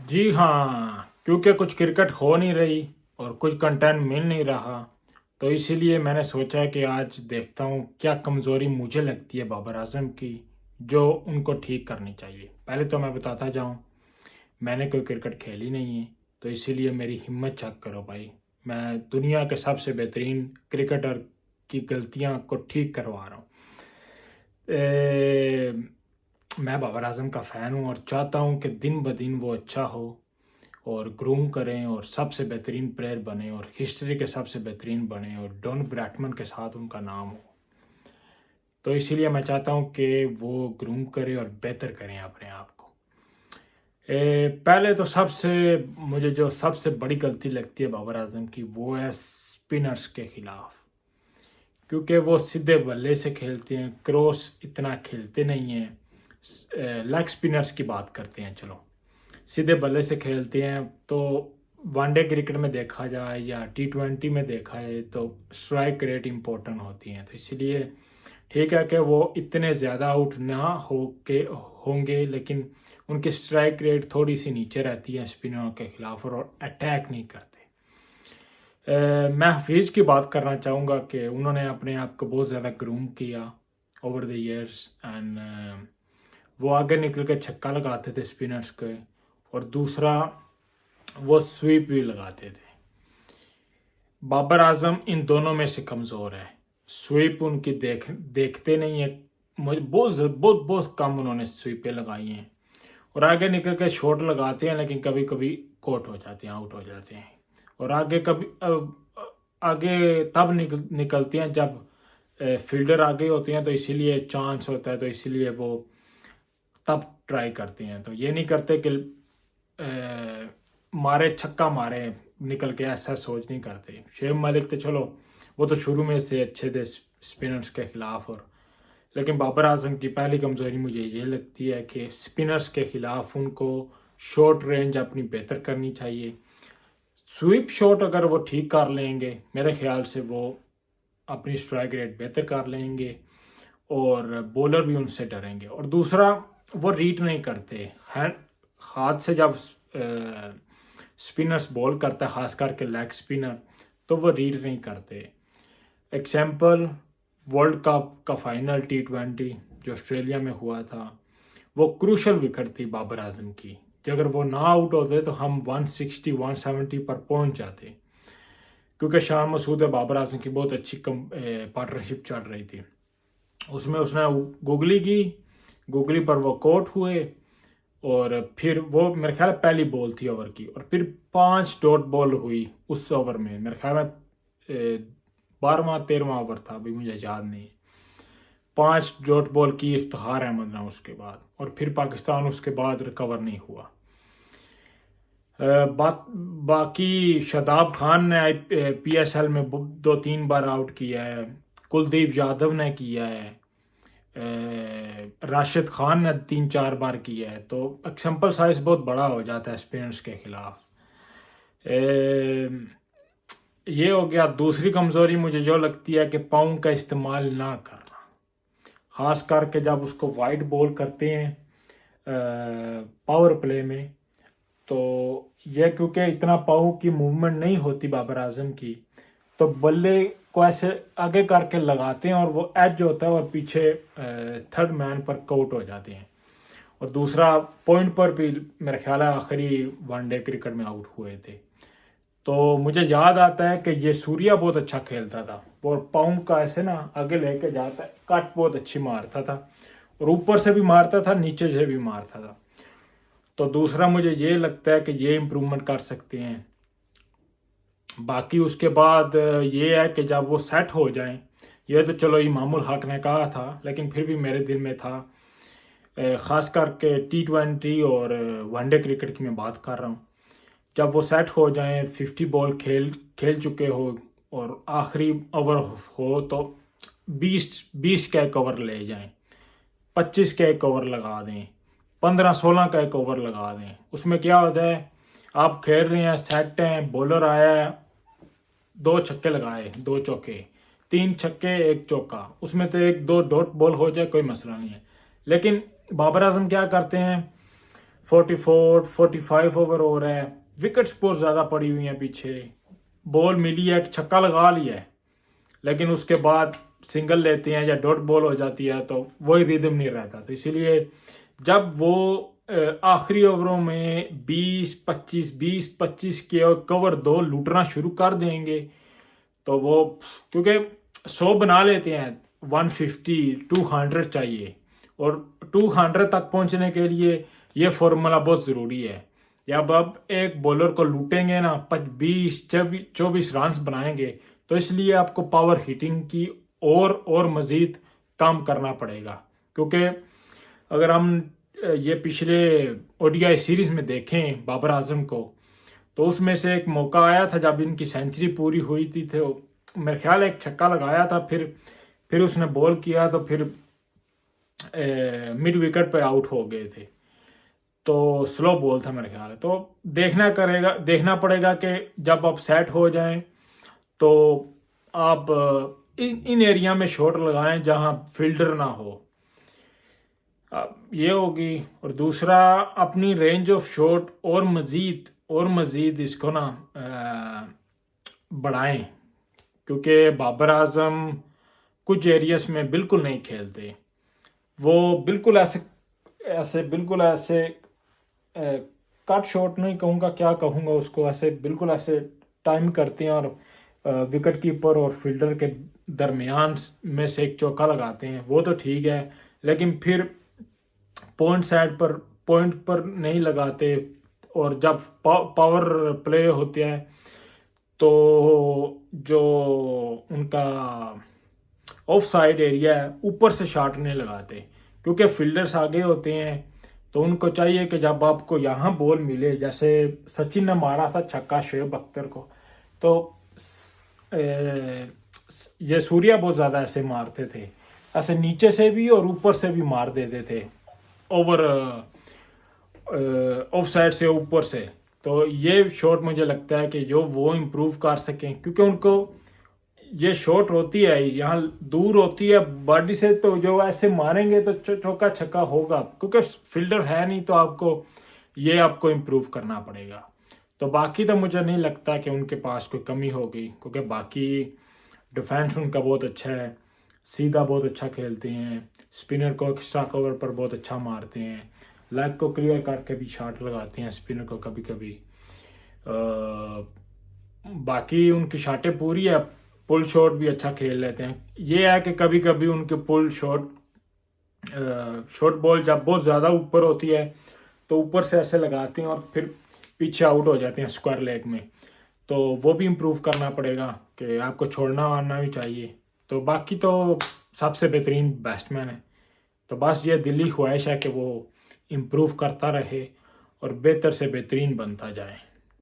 जी हाँ, क्योंकि कुछ क्रिकेट हो नहीं रही और कुछ कंटेंट मिल नहीं रहा, तो इसीलिए मैंने सोचा कि आज देखता हूँ क्या कमज़ोरी मुझे लगती है बाबर आजम की, जो उनको ठीक करनी चाहिए। पहले तो मैं बताता जाऊँ, मैंने कोई क्रिकेट खेली नहीं है, तो इसीलिए मेरी हिम्मत चेक करो भाई। मैं दुनिया के सबसे बेहतरीन क्रिकेटर की गलतियाँ को ठीक करवा रहा हूँ। मैं बाबर आजम का फ़ैन हूँ और चाहता हूँ कि दिन ब दिन वो अच्छा हो और ग्रूम करें और सबसे बेहतरीन प्लेयर बने और हिस्ट्री के सबसे बेहतरीन बने और डॉन ब्रैडमन के साथ उनका नाम हो। तो इसीलिए मैं चाहता हूँ कि वो ग्रूम करें और बेहतर करें अपने आप को। पहले तो सबसे मुझे जो सबसे बड़ी गलती लगती है बाबर आजम की, वो है स्पिनर्स के खिलाफ। क्योंकि वो सीधे बल्ले से खेलते हैं, क्रॉस इतना खेलते नहीं हैं। लेग स्पिनर्स की बात करते हैं, चलो सीधे बल्ले से खेलते हैं। तो वनडे क्रिकेट में देखा जाए या T20 में देखा जाए तो स्ट्राइक रेट इम्पोर्टेंट होती हैं, तो इसलिए ठीक है कि वो इतने ज़्यादा आउट ना हो के होंगे, लेकिन उनकी स्ट्राइक रेट थोड़ी सी नीचे रहती है स्पिनरों के खिलाफ और अटैक नहीं करते। मैं हफीज़ की बात करना चाहूँगा कि उन्होंने अपने आप को बहुत ज़्यादा ग्रूम किया ओवर द ईयर्स एंड वो आगे निकल के छक्का लगाते थे स्पिनर्स के, और दूसरा वो स्वीप भी लगाते थे। बाबर आजम इन दोनों में से कमज़ोर है। स्वीप उनकी देखते नहीं है। मुझे बहुत बहुत बहुत कम उन्होंने स्वीपें लगाई हैं, और आगे निकल के शॉट लगाते हैं, लेकिन कभी कभी कोट हो जाते हैं, आउट हो जाते हैं। और आगे कभी आगे तब निकलते हैं जब फील्डर आगे होते हैं, तो इसीलिए चांस होता है, तो इसीलिए वो तब ट्राई करते हैं। तो ये नहीं करते कि मारे छक्का मारे निकल के, ऐसा सोच नहीं करते। शेब मलिक तो चलो वो तो शुरू में से अच्छे थे स्पिनर्स के खिलाफ, और लेकिन बाबर आजम की पहली कमज़ोरी मुझे ये लगती है कि स्पिनर्स के खिलाफ उनको शॉर्ट रेंज अपनी बेहतर करनी चाहिए। स्वीप शॉट अगर वो ठीक कर लेंगे, मेरे ख्याल से वो अपनी स्ट्राइक रेट बेहतर कर लेंगे और बॉलर भी उनसे डरेंगे। और दूसरा, वो रीड नहीं करते हैंड, हाथ से जब स्पिनर्स बॉल करता है, खास करके लेग स्पिनर, तो वो रीड नहीं करते। एग्जाम्पल, वर्ल्ड कप का फाइनल T20 जो ऑस्ट्रेलिया में हुआ था, वो क्रूशल विकेट थी बाबर आजम की। अगर वो ना आउट होते तो हम 160 170 पर पहुंच जाते, क्योंकि शान मसूद और बाबर आजम की बहुत अच्छी पार्टनरशिप चल रही थी। उसमें उसने गुगली की, गुगली पर वो कोट हुए, और फिर वो मेरे ख्याल में पहली बॉल थी ओवर की, और फिर 5 डॉट बॉल हुई उस ओवर में। मेरे ख्याल में 12वां 13वां ओवर था, अभी मुझे याद नहीं। 5 डॉट बॉल की इफ्तिखार अहमद ने उसके बाद, और फिर पाकिस्तान उसके बाद रिकवर नहीं हुआ। बाकी शादाब खान ने PSL में 2-3 बार आउट किया है, कुलदीप यादव ने किया है, राशिद खान ने 3-4 बार किया है। तो सैंपल साइज बहुत बड़ा हो जाता है स्पिनर्स के खिलाफ। ये हो गया। दूसरी कमज़ोरी मुझे जो लगती है कि पाँव का इस्तेमाल ना करना, खास करके जब उसको वाइड बॉल करते हैं पावर प्ले में। तो यह क्योंकि इतना पाँव की मूवमेंट नहीं होती बाबर आजम की, तो बल्ले को ऐसे आगे करके लगाते हैं और वो एज होता है और पीछे थर्ड मैन पर कआउट हो जाते हैं। और दूसरा, पॉइंट पर भी मेरे ख्याल है आखिरी वनडे क्रिकेट में आउट हुए थे। तो मुझे याद आता है कि ये सूर्या बहुत अच्छा खेलता था, और पाँव का ऐसे ना आगे लेके जाता है, कट बहुत अच्छी मारता था, और ऊपर से भी मारता था, नीचे से भी मारता था। तो दूसरा मुझे ये लगता है कि ये इम्प्रूवमेंट कर सकते हैं। बाकी उसके बाद ये है कि जब वो सेट हो जाएं, ये तो चलो इमामुल हक ने कहा था, लेकिन फिर भी मेरे दिल में था, ख़ास करके T20 और वनडे क्रिकेट की मैं बात कर रहा हूँ। जब वो सेट हो जाएं, 50 बॉल खेल खेल चुके हो और आखिरी ओवर हो, तो 20 का एक ओवर ले जाएं, 25 का एक ओवर लगा दें, 15-16 का एक ओवर लगा दें। उसमें क्या होता है, आप खेल रहे हैं, सेट हैं, बॉलर आया है, 2 छक्के लगाए, 2 चौके, 3 छक्के 1 चौका, उसमें तो 1-2 डॉट बॉल हो जाए, कोई मसला नहीं है। लेकिन बाबर आजम क्या करते हैं, 44 45 ओवर हो रहा है, विकेट्स बहुत ज़्यादा पड़ी हुई हैं पीछे, बॉल मिली है, छक्का लगा लिया है, लेकिन उसके बाद सिंगल लेते हैं या डॉट बॉल हो जाती है तो वही रिदम नहीं रहता। तो इसीलिए जब वो आखिरी ओवरों में 20-25 के कवर 2 लूटना शुरू कर देंगे तो वो, क्योंकि 100 बना लेते हैं, 150 200 चाहिए, और 200 तक पहुंचने के लिए ये फॉर्मूला बहुत ज़रूरी है। या अब एक बॉलर को लूटेंगे ना, 20-24 रन बनाएंगे, तो इसलिए आपको पावर हिटिंग की और मज़ीद काम करना पड़ेगा। क्योंकि अगर हम ये पिछले ओडीआई सीरीज़ में देखें बाबर आजम को, तो उसमें से एक मौका आया था जब इनकी सेंचुरी पूरी हुई थी, तो मेरे ख्याल एक छक्का लगाया था, फिर उसने बॉल किया तो फिर मिड विकेट पे आउट हो गए थे, तो स्लो बॉल था मेरे ख्याल है। तो देखना पड़ेगा कि जब आप सेट हो जाएं तो आप इन एरिया में शॉट लगाएं जहां फील्डर ना हो, ये होगी। और दूसरा, अपनी रेंज ऑफ शॉट और मज़ीद इसको ना बढ़ाएं, क्योंकि बाबर आजम कुछ एरियाज में बिल्कुल नहीं खेलते, वो बिल्कुल ऐसे कट शॉट नहीं कहूँगा, क्या कहूँगा उसको, ऐसे बिल्कुल ऐसे टाइम करते हैं और विकेट कीपर और फील्डर के दरमियान में से एक चौका लगाते हैं, वो तो ठीक है, लेकिन फिर पॉइंट पर नहीं लगाते। और जब पावर प्ले होते हैं तो जो उनका ऑफ साइड एरिया है ऊपर से शॉट नहीं लगाते, क्योंकि फील्डर्स आगे होते हैं, तो उनको चाहिए कि जब आपको यहाँ बॉल मिले, जैसे सचिन ने मारा था छक्का शोएब अख्तर को, तो ये सूर्या बहुत ज़्यादा ऐसे मारते थे, ऐसे नीचे से भी और ऊपर से भी मार देते थे, ओवर ऑफ साइड से ऊपर से। तो ये शॉट मुझे लगता है कि जो वो इम्प्रूव कर सकें, क्योंकि उनको ये शॉट होती है यहाँ दूर होती है बॉडी से, तो जो ऐसे मारेंगे तो चौका छक्का होगा, क्योंकि फील्डर है नहीं, तो आपको इम्प्रूव करना पड़ेगा। तो बाकी तो मुझे नहीं लगता कि उनके पास कोई कमी होगी, क्योंकि बाकी डिफेंस उनका बहुत अच्छा है, सीधा बहुत अच्छा खेलते हैं, स्पिनर को एक्स्ट्रा कवर पर बहुत अच्छा मारते हैं, लेग को क्लियर करके भी शॉट लगाते हैं स्पिनर को कभी कभी। बाकी उनकी शॉटें पूरी है, पुल शॉट भी अच्छा खेल लेते हैं। ये है कि कभी कभी उनके पुल शॉट बॉल जब बहुत ज़्यादा ऊपर होती है तो ऊपर से ऐसे लगाते हैं और फिर पीछे आउट हो जाते हैं स्क्वायर लेग में, तो वो भी इम्प्रूव करना पड़ेगा कि आपको छोड़ना आना भी चाहिए। तो बाकी तो सबसे बेहतरीन बैट्समैन है, तो बस ये दिली ख्वाहिश है कि वो इम्प्रूव करता रहे और बेहतर से बेहतरीन बनता जाए।